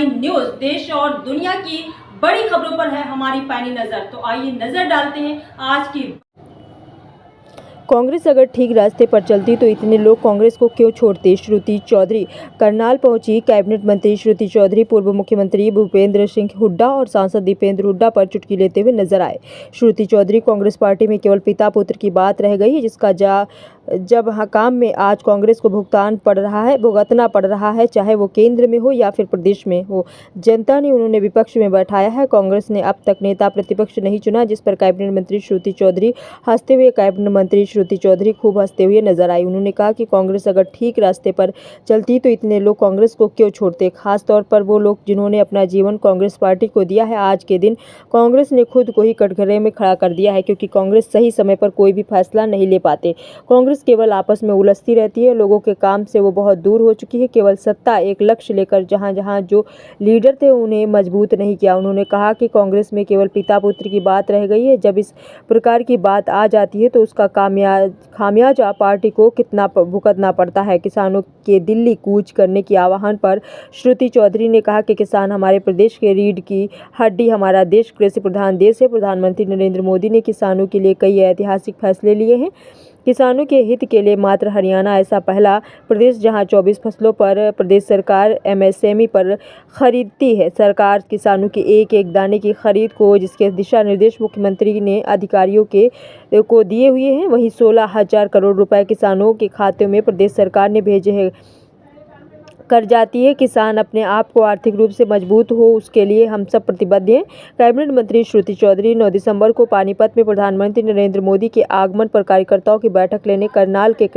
Prime news देश और दुनिया की बड़ी खबरों पर है हमारी पैनी नजर। तो आइए नजर डालते हैं आज की। कांग्रेस अगर ठीक रास्ते पर चलती तो इतने लोग कांग्रेस को क्यों छोड़ते। श्रुति चौधरी करनाल पहुंची। कैबिनेट मंत्री श्रुति चौधरी पूर्व मुख्यमंत्री भूपेंद्र सिंह हुड्डा और सांसद दीपेंद्र हुड्डा पर चुटकी लेते हुए नजर आए। श्रुति चौधरी कांग्रेस पार्टी में केवल पिता पुत्र की बात रह गई है, जिसका जब हकाम में आज कांग्रेस को भुगतना पड़ रहा है, चाहे वो केंद्र में हो या फिर प्रदेश में हो। जनता ने उन्होंने विपक्ष में बैठाया है। कांग्रेस ने अब तक नेता प्रतिपक्ष नहीं चुना, जिस पर कैबिनेट मंत्री श्रुति चौधरी हंसते हुए श्रुति चौधरी खूब हंसते हुए नजर आई। उन्होंने कहा कि कांग्रेस अगर ठीक रास्ते पर चलती तो इतने लोग कांग्रेस को क्यों छोड़ते, खास तौर पर वो लोग जिन्होंने अपना जीवन कांग्रेस पार्टी को दिया है। आज के दिन कांग्रेस ने खुद को ही कटघरे में खड़ा कर दिया है, क्योंकि कांग्रेस सही समय पर कोई भी फैसला नहीं ले पाते। कांग्रेस केवल आपस में उलझती रहती है, लोगों के काम से वो बहुत दूर हो चुकी है। केवल सत्ता एक लक्ष्य लेकर जहां जहां जो लीडर थे उन्हें मजबूत नहीं किया। उन्होंने कहा कि कांग्रेस में केवल पिता पुत्र की बात रह गई है। जब इस प्रकार की बात आ जाती है तो उसका खामियाजा पार्टी को कितना भुगतना पड़ता है। किसानों के दिल्ली कूच करने की आह्वान पर श्रुति चौधरी ने कहा कि किसान हमारे प्रदेश के रीढ़ की हड्डी, हमारा देश कृषि प्रधान देश है। प्रधानमंत्री नरेंद्र मोदी ने किसानों के लिए कई ऐतिहासिक फैसले लिए हैं। किसानों के हित के लिए मात्र हरियाणा ऐसा पहला प्रदेश जहां 24 फसलों पर प्रदेश सरकार एमएसएमई पर खरीदती है। सरकार किसानों के एक एक दाने की खरीद को जिसके दिशा निर्देश मुख्यमंत्री ने अधिकारियों को दिए हुए हैं, वहीं 16,000 करोड़ रुपए किसानों के खाते में प्रदेश सरकार ने भेजे हैं कर जाती है। किसान अपने आप को आर्थिक रूप से मजबूत हो, उसके लिए हम सब प्रतिबद्ध हैं। कैबिनेट मंत्री श्रुति चौधरी 9 दिसंबर को पानीपत में प्रधानमंत्री नरेंद्र मोदी के आगमन पर कार्यकर्ताओं की बैठक लेने करनाल के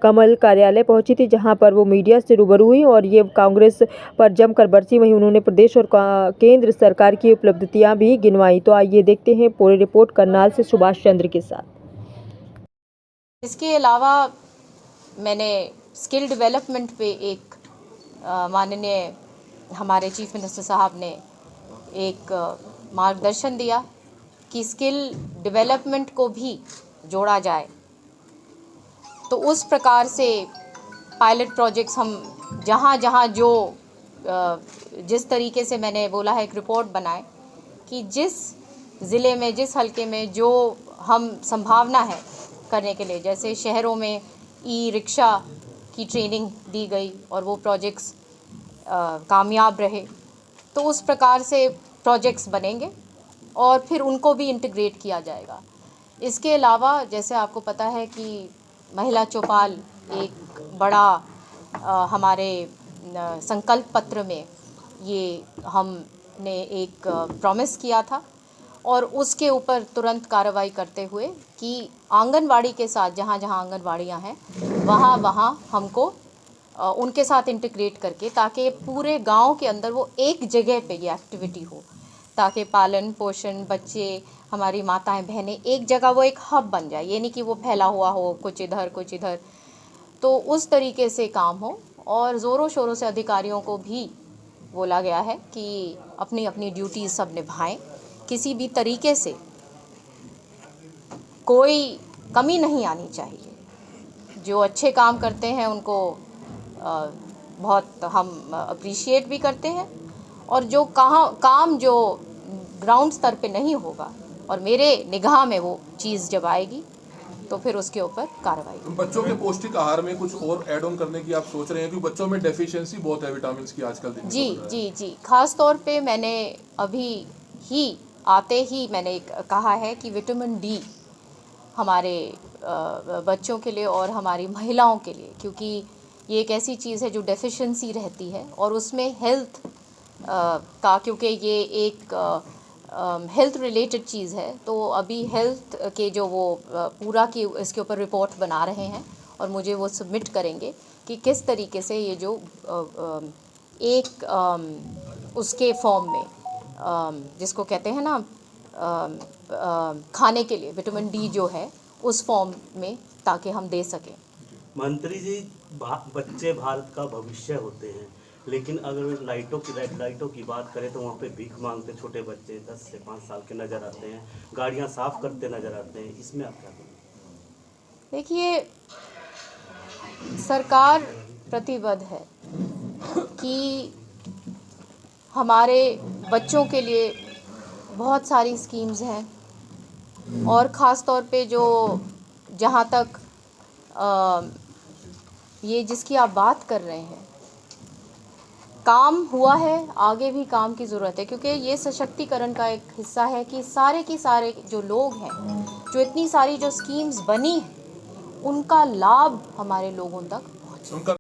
कमल कार्यालय पहुंची थी, जहां पर वो मीडिया से रूबरू हुई और ये कांग्रेस पर जमकर बरसी। वहीं उन्होंने प्रदेश और केंद्र सरकार की उपलब्धियां भी गिनवाई। तो आइए देखते हैं पूरी रिपोर्ट करनाल से सुभाष चंद्र के साथ। इसके अलावा मैंने स्किल डेवलपमेंट पे एक माननीय हमारे चीफ मिनिस्टर साहब ने एक मार्गदर्शन दिया कि स्किल डेवलपमेंट को भी जोड़ा जाए। तो उस प्रकार से पायलट प्रोजेक्ट्स हम जहाँ जो जिस तरीके से मैंने बोला है, एक रिपोर्ट बनाए कि जिस ज़िले में, जिस हलके में जो हम संभावना है करने के लिए, जैसे शहरों में ई रिक्शा की ट्रेनिंग दी गई और वो प्रोजेक्ट्स कामयाब रहे, तो उस प्रकार से प्रोजेक्ट्स बनेंगे और फिर उनको भी इंटीग्रेट किया जाएगा। इसके अलावा जैसे आपको पता है कि महिला चौपाल एक बड़ा हमारे संकल्प पत्र में ये हमने एक प्रॉमिस किया था और उसके ऊपर तुरंत कार्रवाई करते हुए कि आंगनवाड़ी के साथ जहाँ जहाँ आंगनवाड़ियाँ हैं वहाँ हमको उनके साथ इंटीग्रेट करके, ताकि पूरे गांव के अंदर वो एक जगह पे ये एक्टिविटी हो, ताकि पालन पोषण बच्चे, हमारी माताएं बहनें एक जगह वो एक हब बन जाए। ये नहीं कि वो फैला हुआ हो कुछ इधर कुछ इधर, तो उस तरीके से काम हो। और ज़ोरों शोरों से अधिकारियों को भी बोला गया है कि अपनी अपनी ड्यूटीज़ सब निभाएं, किसी भी तरीके से कोई कमी नहीं आनी चाहिए। जो अच्छे काम करते हैं उनको बहुत हम अप्रिशिएट भी करते हैं, और जो काम जो ग्राउंड स्तर पे नहीं होगा और मेरे निगाह में वो चीज़ जब आएगी तो फिर उसके ऊपर कार्रवाई। तो बच्चों के पौष्टिक आहार में कुछ और ऐड ऑन करने की आप सोच रहे हैं, क्योंकि बच्चों में डेफिशिएंसी बहुत है विटामिन की आजकल देखने को मिल रहा है। जी खास तौर पे मैंने अभी ही आते ही मैंने कहा है कि विटामिन डी हमारे बच्चों के लिए और हमारी महिलाओं के लिए, क्योंकि ये एक ऐसी चीज़ है जो डेफिशिएंसी रहती है और उसमें हेल्थ का, क्योंकि ये एक हेल्थ रिलेटेड चीज़ है, तो अभी हेल्थ के जो वो पूरा की इसके ऊपर रिपोर्ट बना रहे हैं और मुझे वो सबमिट करेंगे कि किस तरीके से ये जो एक उसके फॉर्म में जिसको कहते हैं ना खाने के लिए विटामिन डी जो है उस फॉर्म में, ताकि हम दे सकें। मंत्री जी, बच्चे भारत का भविष्य होते हैं, लेकिन अगर लाइटों की बात करें तो वहाँ पे भीख मांगते छोटे बच्चे 10 से 5 साल के नज़र आते हैं, गाड़ियाँ साफ करते नज़र आते हैं, इसमें आप क्या करें? देखिए, सरकार प्रतिबद्ध है कि हमारे बच्चों के लिए बहुत सारी स्कीम्स हैं और ख़ास तौर पे जो जहाँ तक ये जिसकी आप बात कर रहे हैं, काम हुआ है, आगे भी काम की ज़रूरत है, क्योंकि ये सशक्तिकरण का एक हिस्सा है कि सारे के सारे जो लोग हैं, जो इतनी सारी जो स्कीम्स बनी हैं, उनका लाभ हमारे लोगों तक उनका